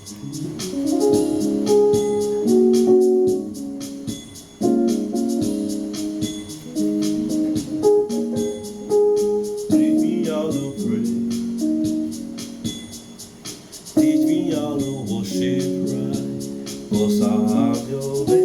Teach me how to pray. Teach me how to worship right. 'Cause I'm your baby.